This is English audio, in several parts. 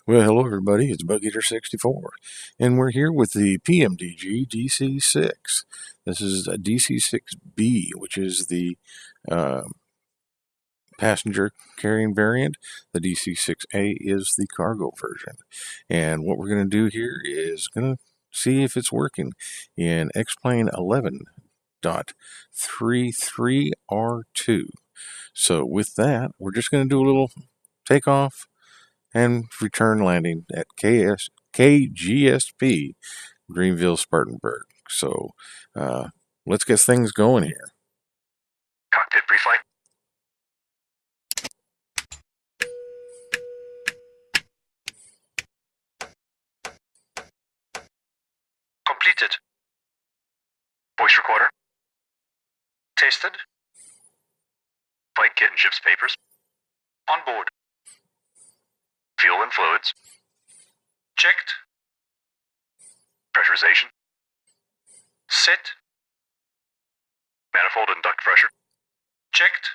Well, hello everybody, it's Bug-Eater64, and we're here with the PMDG DC-6. This is a DC6B, which is the passenger carrying variant. The DC6A is the cargo version. And what we're going to do here is going to see if it's working in Plane-11.33r2. So with that, we're just going to do a little takeoff and return landing at KGSP, Greenville, Spartanburg. So let's get things going here. Cockpit pre-flight. Completed. Voice recorder. Tested. Flight kit and ship's papers. On board. Fuel and fluids. Checked. Pressurization. Set. Manifold and duct pressure. Checked.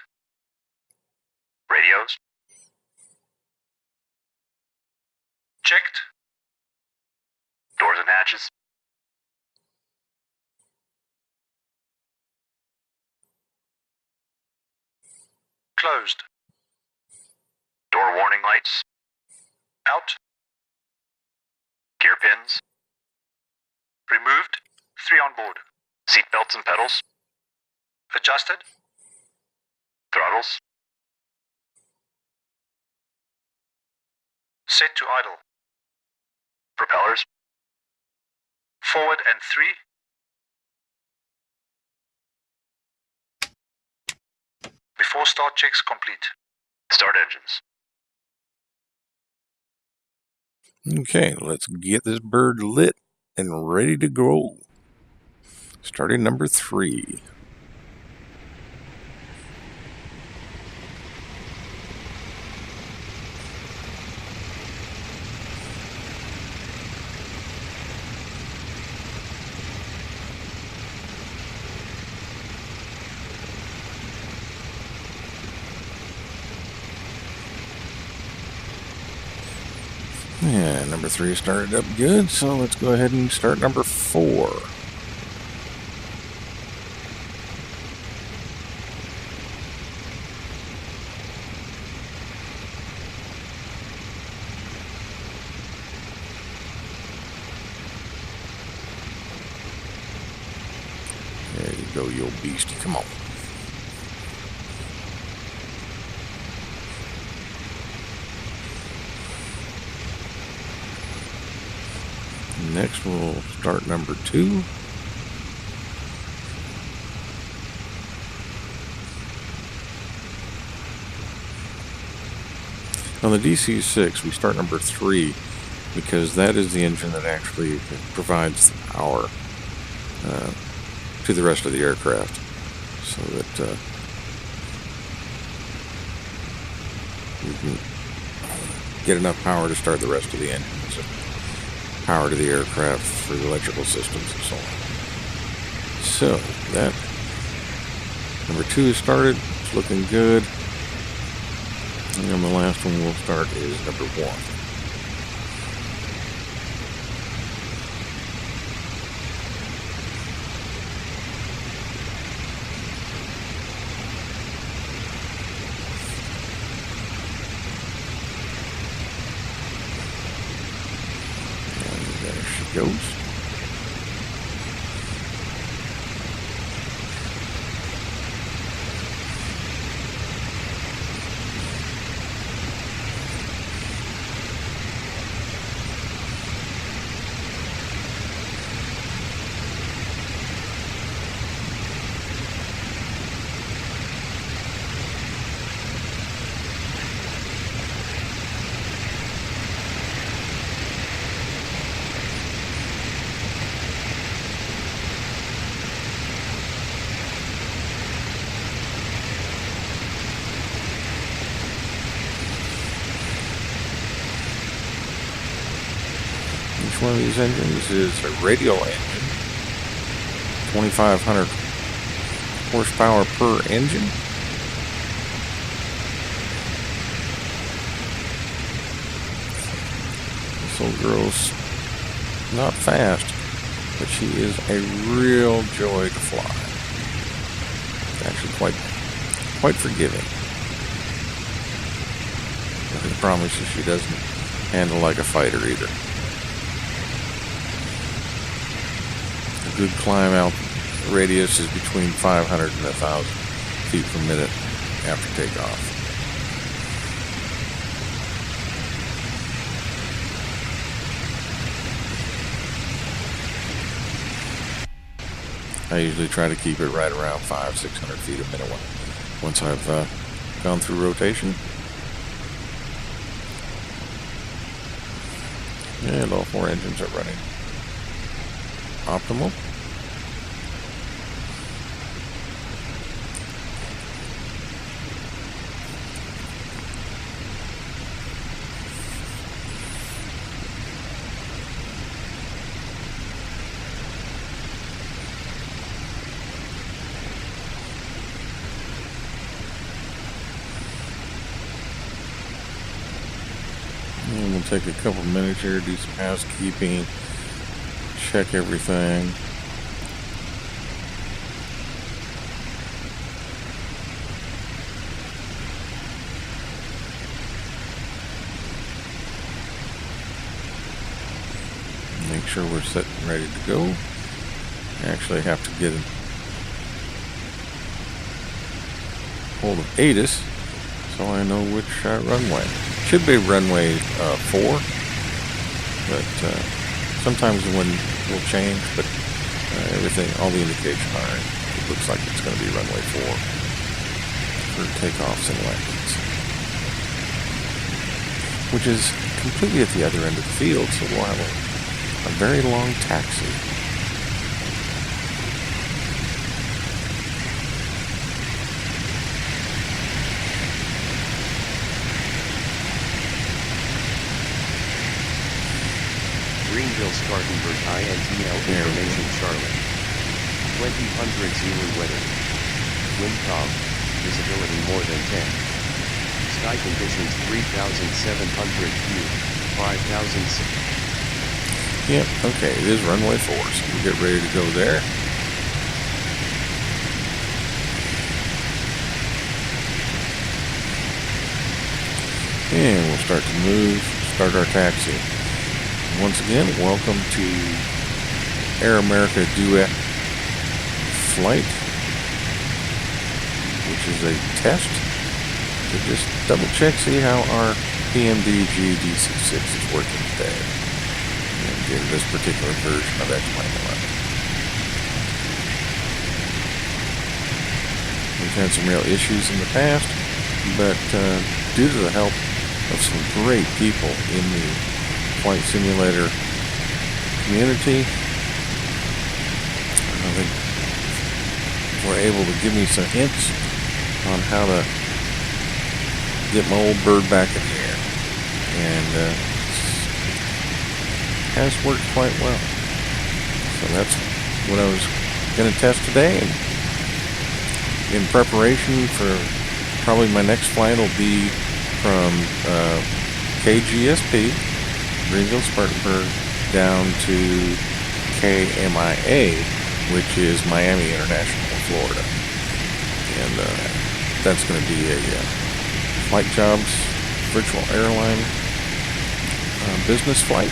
Radios. Checked. Doors and hatches. Closed. Door warning lights. Out. Gear pins. Removed. 3 on board. Seat belts and pedals. Adjusted. Throttles. Set to idle. Propellers. Forward and 3. Before start checks complete. Start engines. Okay, let's get this bird lit and ready to go. Starting number 3. Yeah, number 3 started up good, so let's go ahead and start number 4. There you go, you old beastie, come on. Next we'll start number 2. On the DC-6 we start number 3 because that is the engine that actually provides the power to the rest of the aircraft, so that you can get enough power to start the rest of the engines. Power to the aircraft for the electrical systems and so on. So that number 2 is started. It's looking good. And then the last one we'll start is number 1. Goes. Each one of these engines is a radial engine, 2,500 horsepower per engine. This little girl's not fast, but she is a real joy to fly. It's actually quite forgiving. I can promise you she doesn't handle like a fighter either. A good climb out radius is between 500 and 1,000 feet per minute after takeoff. I usually try to keep it right around 500-600 feet a minute once I've gone through rotation. And all 4 engines are running optimal. And we'll take a couple minutes here, do some housekeeping, check everything. Make sure we're set and ready to go. I actually have to get a hold of ATIS so I know which runway. Should be runway 4, but sometimes the wind will change, but all the indications are, it looks like it's going to be runway 4 for takeoffs and landings, which is completely at the other end of the field, so we'll have a very long taxi. Greenville Spartanburg INTL information Charlotte. 2000 Zulu weather. Wind calm. Visibility more than 10. Sky conditions 3,700 feet. 5,006. Yep, okay, it is runway 4, so we'll get ready to go there. And we'll start to start our taxi. Once again, welcome to Air America Duet flight, which is a test to just double check, see how our PMDG DC-6 is working today. And in this particular version of Plane-11. We've had some real issues in the past, but due to the help of some great people in the flight simulator community, they were able to give me some hints on how to get my old bird back in the air, and has worked quite well. So that's what I was going to test today, and in preparation for probably my next flight will be from KGSP, Greenville Spartanburg, down to KMIA, which is Miami International, Florida. And that's going to be a Flight Jobs virtual airline business flight,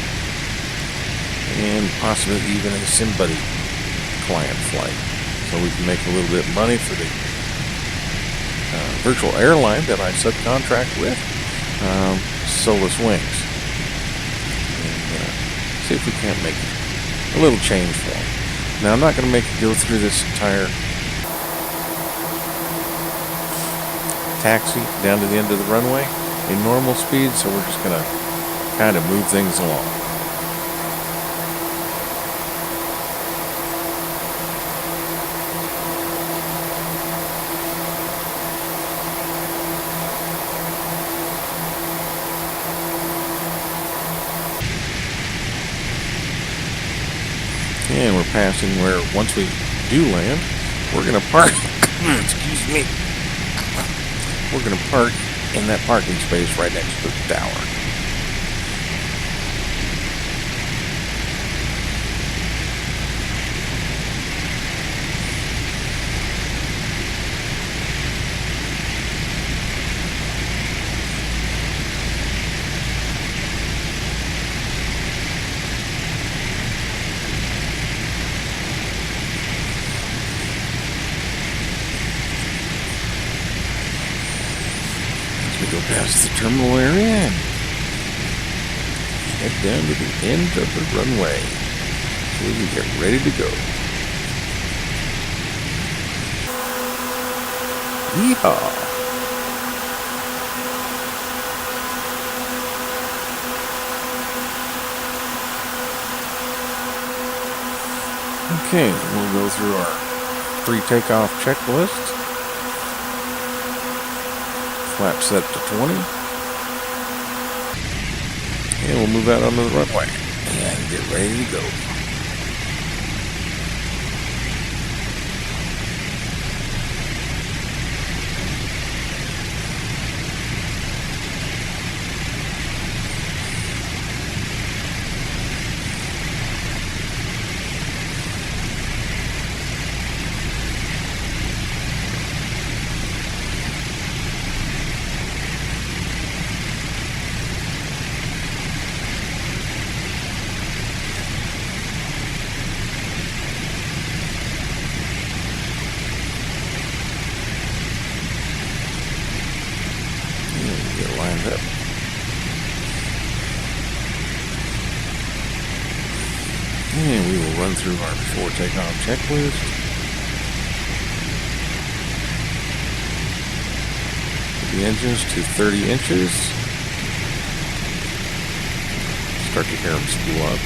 and possibly even a SimBuddy client flight, so we can make a little bit of money for the virtual airline that I subcontract with, Solus Wings, and see if we can't make a little change for them. Now, I'm not going to make it go through this entire taxi down to the end of the runway in normal speed, so we're just going to kind of move things along. And we're passing where, once we do land, we're going to park, excuse me, we're going to park in that parking space right next to the tower. terminal area and head down to the end of the runway so we can get ready to go. Yeehaw! Okay, we'll go through our pre-takeoff checklist. Flap set to 20. And we'll move out onto the runway and get ready to go. Get lined up. And we will run through our before takeoff checklist. The engines to 30 inches. Start to hear them spool up.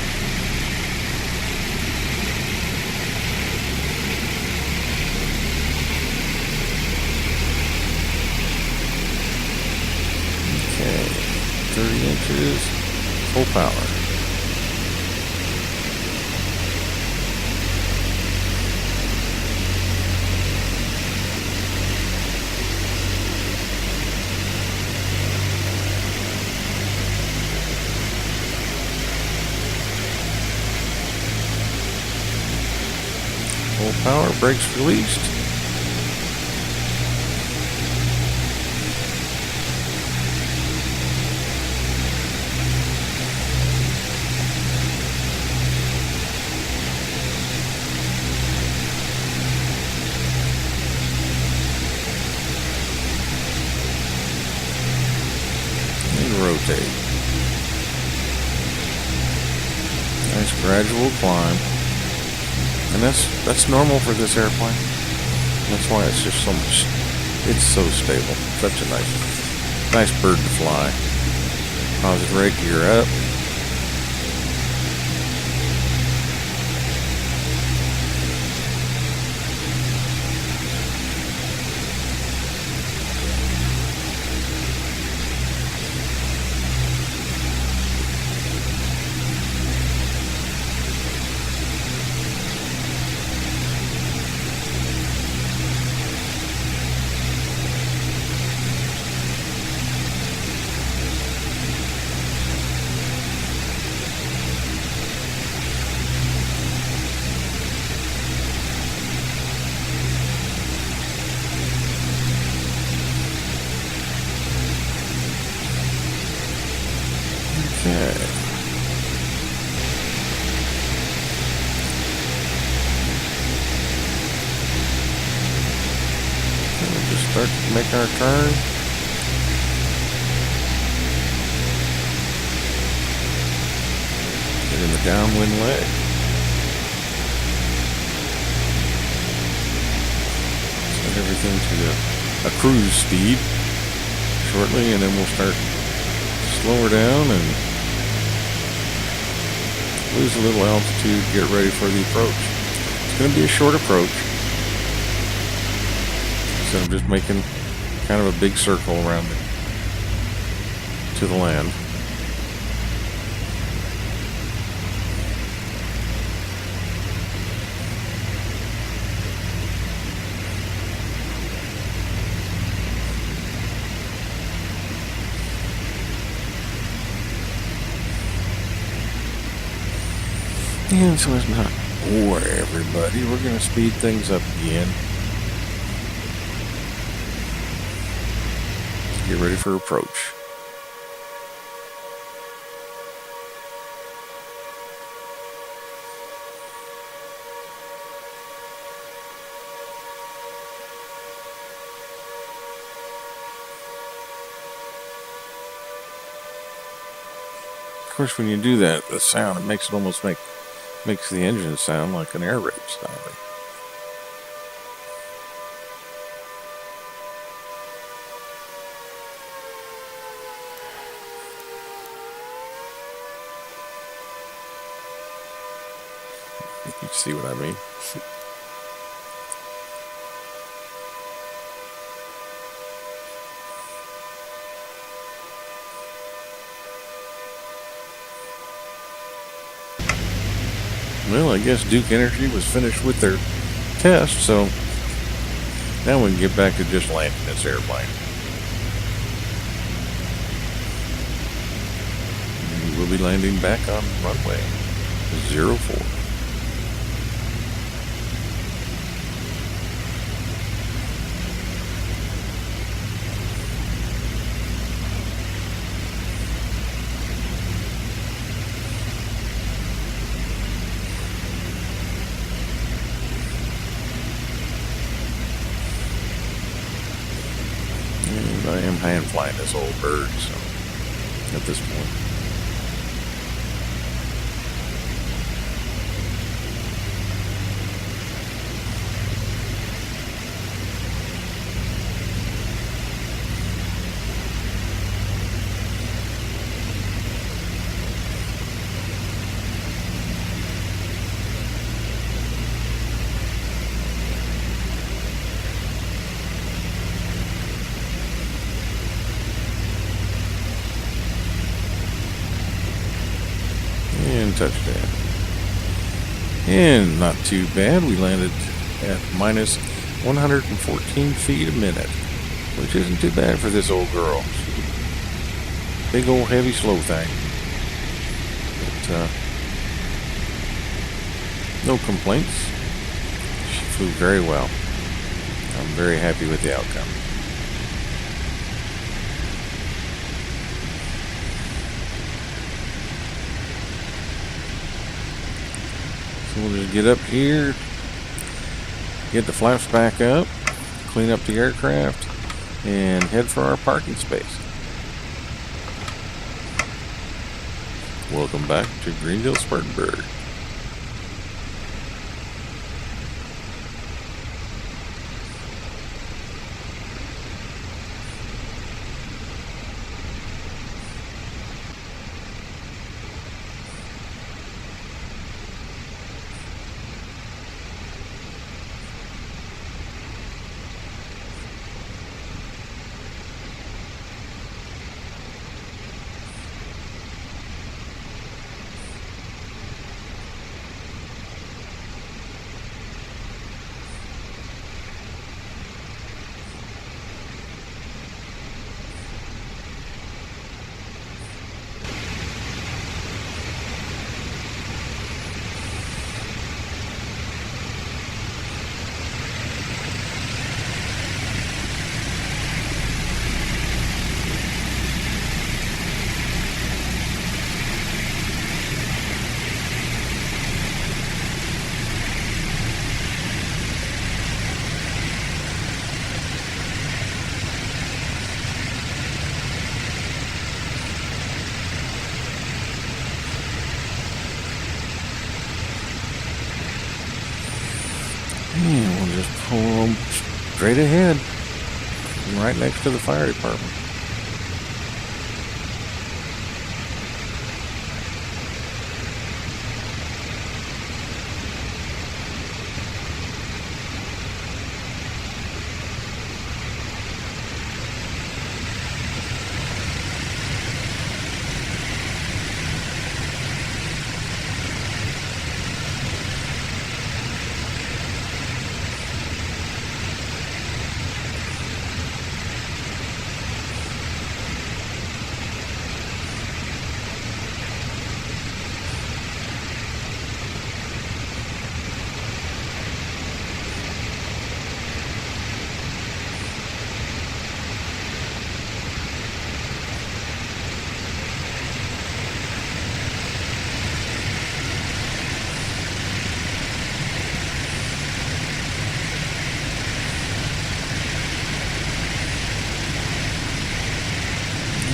Okay, 30 inches, full power. Full power, brakes released. Rotate. Nice gradual climb. And that's normal for this airplane. That's why it's just so much, it's so stable. Such a nice bird to fly. Positive rate, gear up. Okay. We'll just start to make our turn. Get in the downwind leg. Set everything to a cruise speed shortly, and then we'll start slow her down and lose a little altitude, get ready for the approach. It's going to be a short approach. So I'm just making kind of a big circle around it to the land. And so it's not bore everybody. We're going to speed things up again. Get ready for approach. course, when you do that, the sound, it makes the engine sound like an air raid stopping. You see what I mean? Well, I guess Duke Energy was finished with their test, so now we can get back to just landing this airplane. And we'll be landing back on runway 04. I am hand flying this old bird, so at this point. And touchdown. And not too bad. We landed at minus 114 feet a minute, which isn't too bad for this old girl. Big old heavy slow thing. But no complaints. She flew very well. I'm very happy with the outcome. So we'll just get up here, get the flaps back up, clean up the aircraft, and head for our parking space. Welcome back to Greenville, Spartanburg. And we'll just pull them straight ahead, right next to the fire department.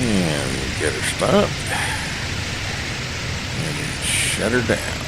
And get her stopped. shut her down.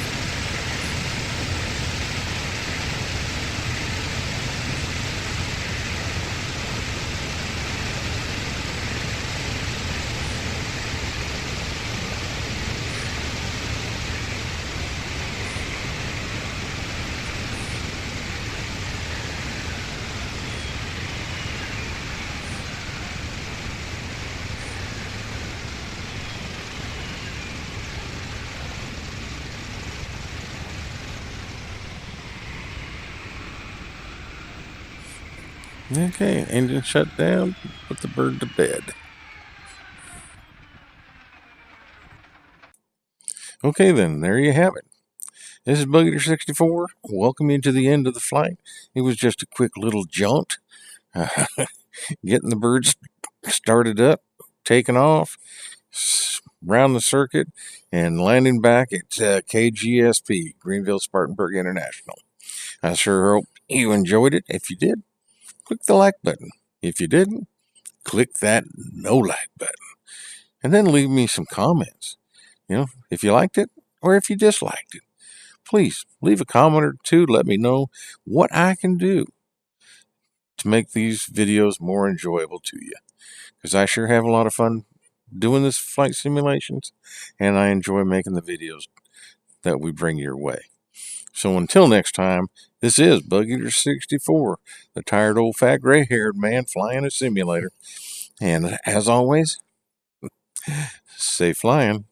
Okay, engine shut down. Put the bird to bed. Okay then, there you have it. This is Buggy64. Welcome you to the end of the flight. It was just a quick little jaunt. Getting the birds started up, taking off, around the circuit, and landing back at KGSP, Greenville Spartanburg International. I sure hope you enjoyed it. If you did, click the like button. If you didn't, click that no like button. And then leave me some comments. If you liked it or if you disliked it. Please leave a comment or two. Let me know what I can do to make these videos more enjoyable to you. Because I sure have a lot of fun doing this flight simulations, and I enjoy making the videos that we bring your way. So until next time, this is Buggy64, the tired old fat gray-haired man flying a simulator. And as always, safe flying.